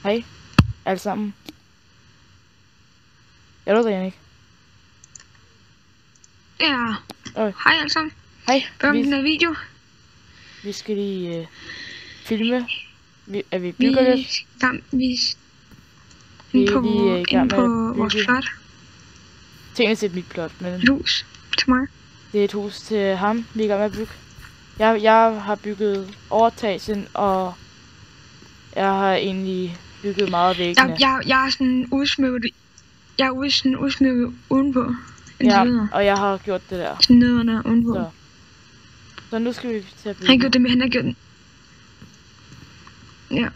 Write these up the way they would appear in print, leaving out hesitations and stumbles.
Hej, alle sammen. Er du der, Jannik? Ja. Hej alle sammen. Hej. Hvem den her video? Vi skal lige filme. Er vi bygger lidt? Vi er lige i gang med på vores plot. Tænk til mit plot, men et hus til mig. Det er et hus til ham, vi er i gang med at bygge. Jeg har bygget overetagen, og jeg har egentlig bygget meget væggene. Jeg er sådan udsmykket. Jeg er sådan udsmykket udenpå. Ja, og jeg har gjort det der. Sådan nederne udenpå. Så nu skal vi til at bygge. Han har gjort den. Ja.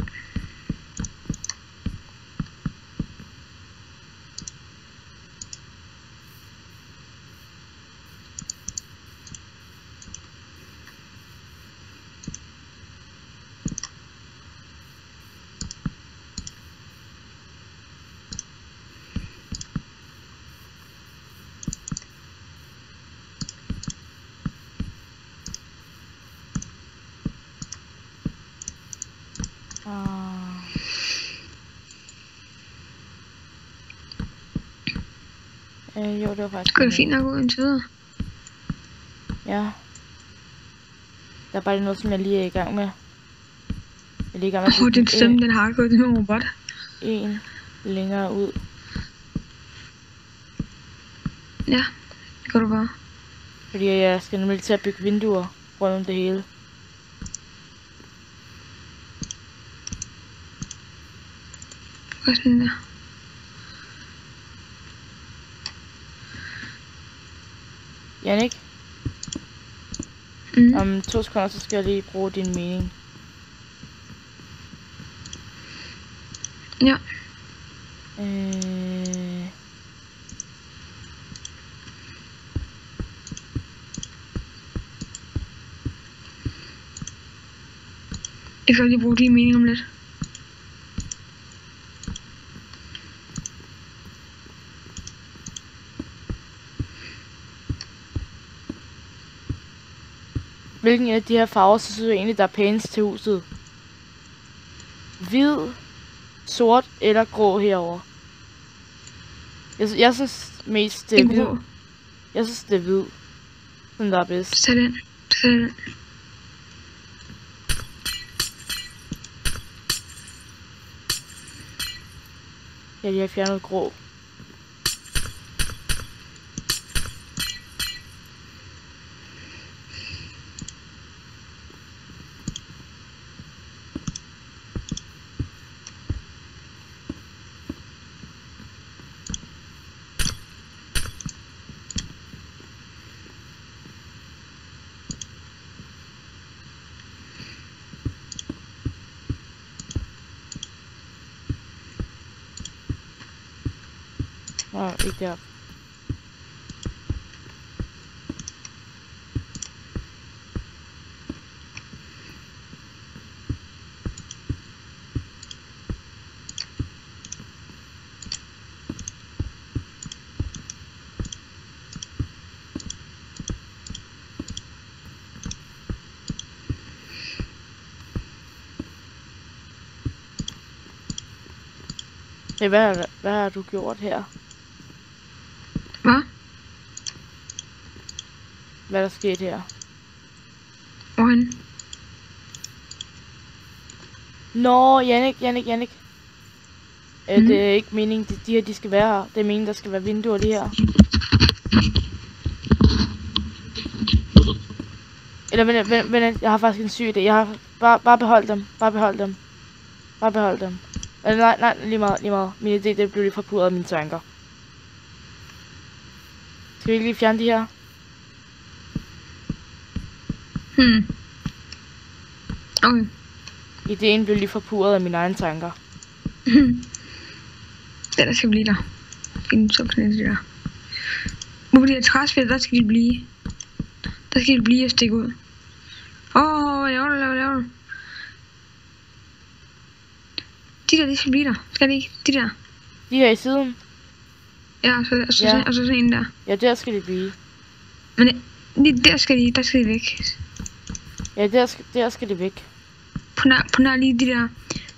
Jo, det var faktisk... Det går fint nok ud indtil videre. Ja. Der er bare noget, som jeg lige er i gang med. Jeg er lige i gang med... den stemme, den har gået til en robot. En længere ud. Ja, det gør du bare. Fordi jeg skal nemlig til at bygge vinduer rundt om det hele. Hvad sådan der? Jannik? Om 2 sekunder, så skal jeg lige bruge din mening. Ja. Jeg skal lige bruge din mening om lidt. Hvilken af de her farver synes du egentlig, der er pænest til huset? Hvid, sort eller grå herover? Jeg synes mest det er hvid. Jeg synes det er hvid, som der er bedst. Tag den. Ja, de har fjernet grå. Ikke der. Hey, hvad har du gjort her? Hvad? Hvad er der sket her? Hvorhen? Nå, Jannik. Det er ikke meningen, de her de skal være her. Det er meningen, der skal være vinduer lige her. Eller vent, jeg har faktisk en syg idé. Jeg har bare beholdt dem. Bare behold dem. Eller nej, lige meget. Min idé, det blev lige forpurret af mine tanker. Skal vi ikke lige fjerne de her? Okay. Ideen blev lige forpurret af mine egne tanker. Der skal blive der. Fint, så knæde det der. Hvor de her træsfælder, der skal de blive. Der skal de blive og stikke ud. Hvad laver du? De der, de skal blive der. Skal de ikke? De der. De her i siden? Ja, og så sådan en der. Ja, der skal de blive. Men der skal de væk. Ja, der skal de væk. På nær lige de der.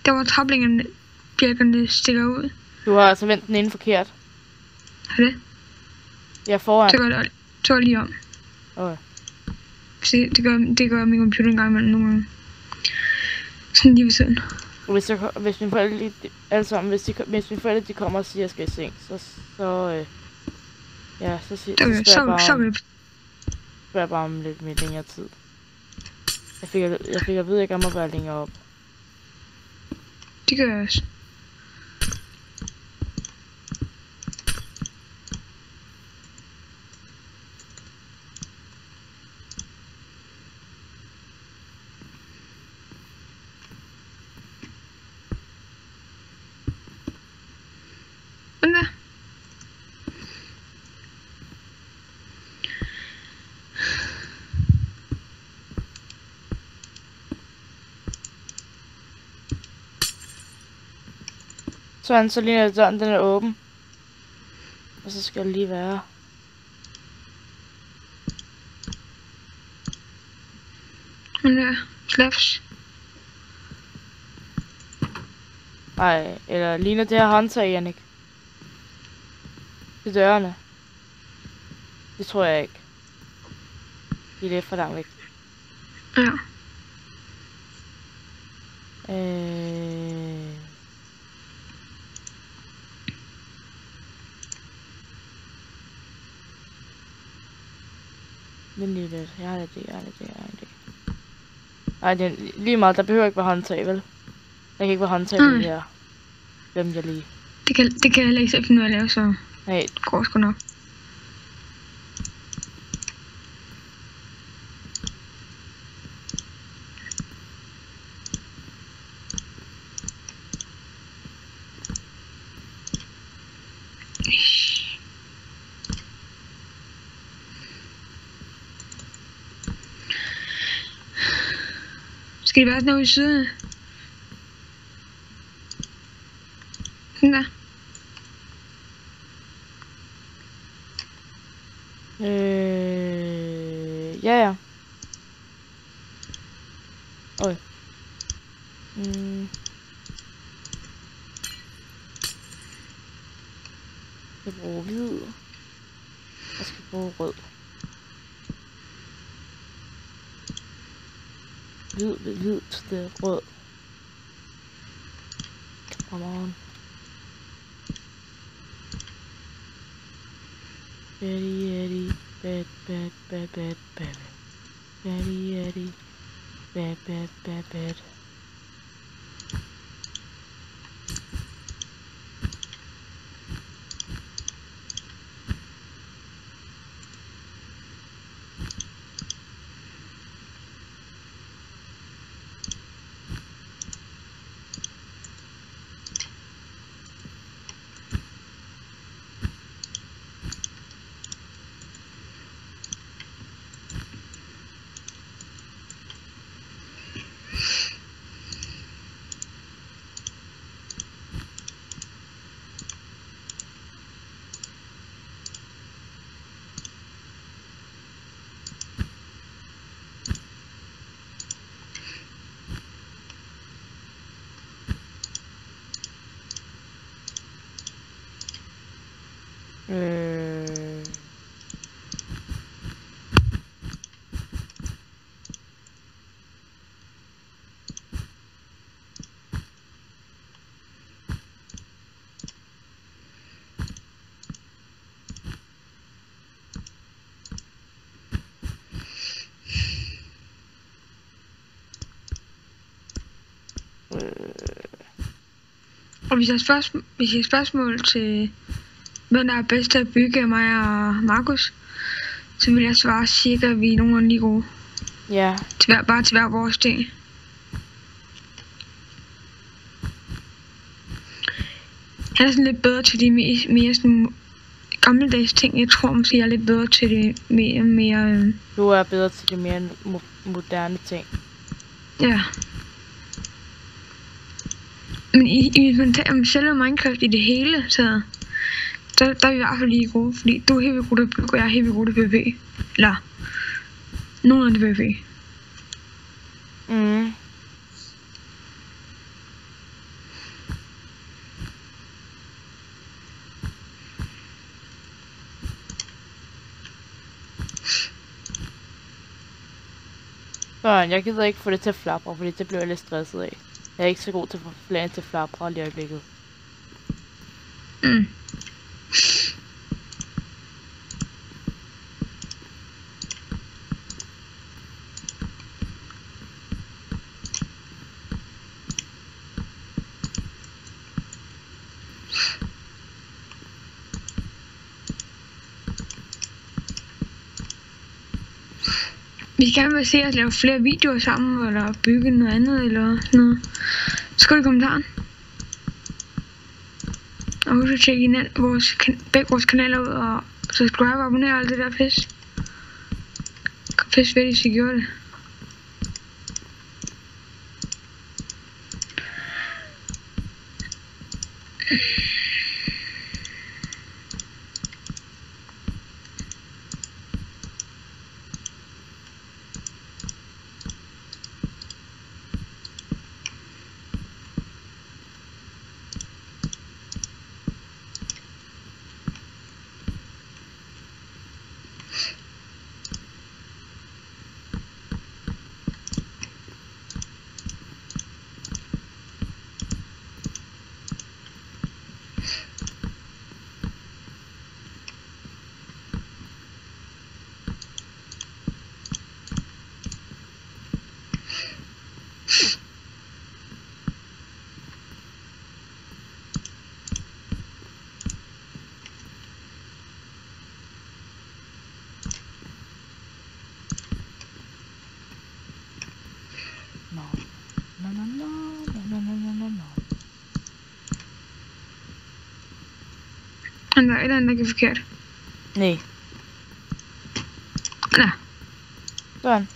Der var trappelingerne bjælkerne stikker ud. Du har altså vendt den inde forkert. Har det? Ja, foran. Så lige om. Okay. Det gør min computer en gang imellem nogle gange. Sådan lige ved siden. Hvis mine forældre, altså hvis mine forældre de kommer og siger, at jeg skal i seng, så spørger jeg bare om lidt mere længere tid. Jeg fik at vide, at jeg gerne må være længere op. Det gør jeg også. Så ligner det sådan, den er åben. Og så skal det lige være. Ja, slaps. Nej, eller ligner det her håndtag, Jannik? Til dørene. Det tror jeg ikke. Det er lidt for langt væk. Ja. Men lige lidt. Jeg har det. Ej, det er lige meget. Der behøver ikke være håndtag, vel? Der kan ikke være håndtag på det her. Glemte jeg lige. Det kan jeg heller ikke selv finde ud af at lave, så... Nej. Det går sgu nok. Skal det være sådan noget i siden? Sådan der. Ja. Oj. Jeg bruger hvid. Jeg skal bruge rød. Hvid til det rød. Come on. Betty, bad. Betty, bad. Og hvis jeg har spørgsmål til, hvem der er bedst til at bygge, mig og Markus, så vil jeg svare cirka, at vi er nogenlunde lige gode. Ja. Bare til hver vores ting. Han er sådan lidt bedre til de mere sådan gammeldags ting. Jeg tror måske, jeg er lidt bedre til det mere... Du er bedre til de mere moderne ting. Ja. Men hvis man tager om selve Minecraft i det hele, så der er vi i hvert fald lige gode, fordi du er helt vildt god at bygge, og jeg er helt vildt god at PvP. Eller, nogen af det PvP. Søren, jeg gider ikke få det til at flapre, fordi det bliver jeg lidt stresset af. Jeg er ikke så god til at få flere til at flapre lige i øjeblikket. Mm. Hvis I gerne vil se os lave flere videoer sammen, eller bygge noget andet, eller sådan noget, så skriv i kommentaren. Og husk at tjekke begge vores kanaler ud, og subscribe og abonnere og alt det der pis. Pis fedt, hvis I gjorde det. Der er et eller andet, der gik forkert. Nej. Nej. Sådan.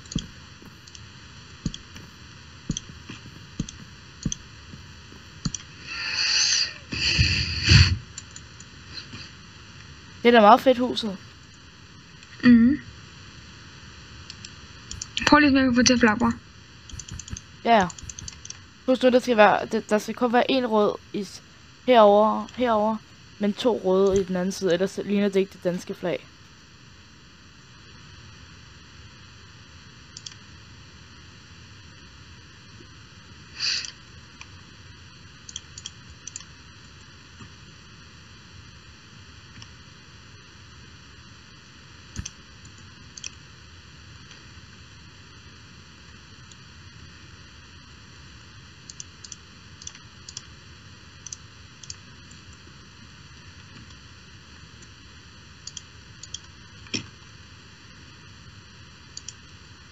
Det er da meget fedt, huset. Mhm. Prøv lige at få til at flapre. Ja. Husk nu, der skal kun være en rød herover, men 2 røde i den anden side, ellers ligner det ikke det danske flag.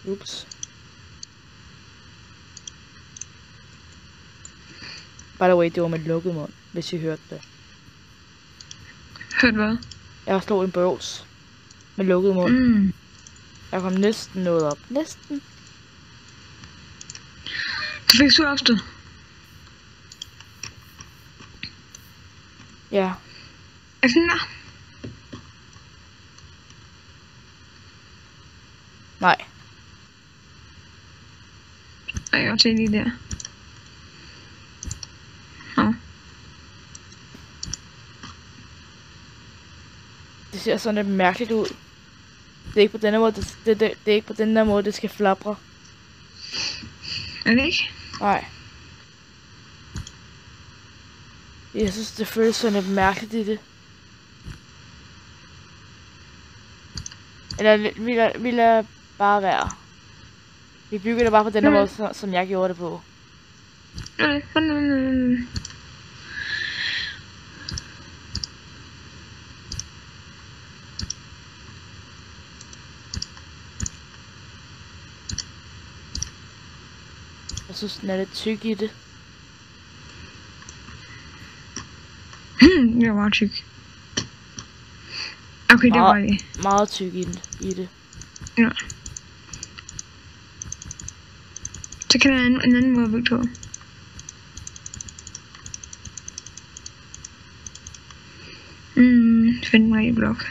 Ups. By the way, det var med lukket mund, hvis I hørte det. Hørte hvad? Jeg slog en bøvs med lukket mund. Mm. Jeg kom næsten noget op. Næsten. Du fik så opstød. Ja. Er sådan der? Nej. Ej, jeg til lige der. Nå. Det ser sådan lidt mærkeligt ud. Det er ikke på denne måde, det er ikke på den der måde, det skal flapre. Er det ikke? Nej. Jeg synes, det føles sådan lidt mærkeligt i det. Eller vi lader bare være. Vi bygger det bare på den der måde, som jeg gjorde det på. Jeg synes, den er lidt tyk i det. Jeg er meget tyk. Okay, det var det. Meget tyk i det. Ja. Så kan der en anden måde at bygge på. Find en rigtig blok.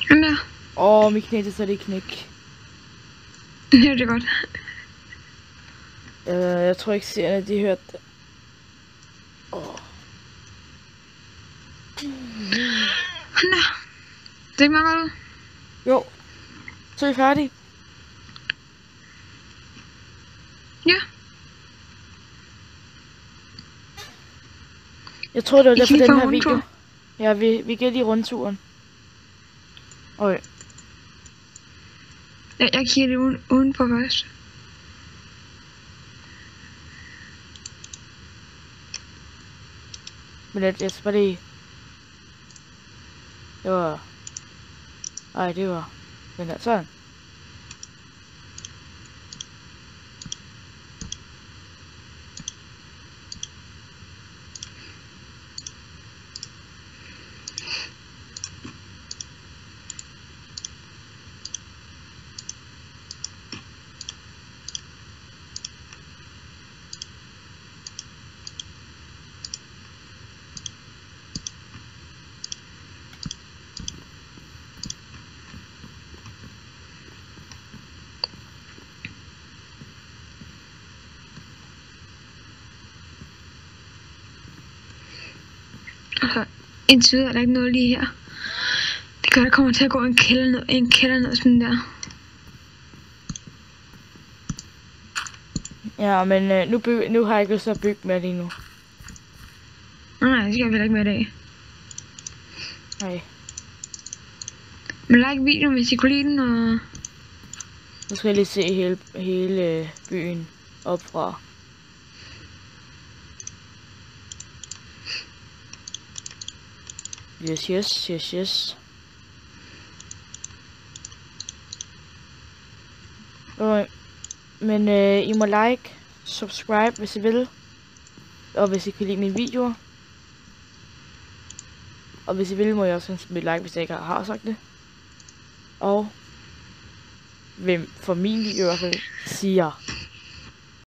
Den der. Mit knæ, det så det knæk. Det er det godt. Jeg tror ikke, seerne de hørte det. Den der. Det er ikke meget godt ud. Jo. Så er vi færdige. Ja. Jeg tror, det var I derfor kan lige den få her rundtur. video. Ja, vi giver lige rundturen. Okay. Ja, jeg kigger det udenfor først. Men jeg skal bare lige... Det var... Ej, det var... Den her sådan. Altså, indtil videre er der ikke noget lige her. Det gør, der kommer til at gå en kælder ned sådan der. Ja, men nu har jeg ikke lyst til at bygge mere lige nu. Nej, det skal jeg heller ikke med i dag. Nej. Men like videoen, hvis I kunne lide den, og... Nu skal jeg lige se hele byen op fra. Yes. Men I må like, subscribe, hvis I vil. Og hvis I kan lide mine videoer. Og hvis I vil, må I også smide like, hvis jeg ikke har sagt det. Og hvem for min video i hvert fald siger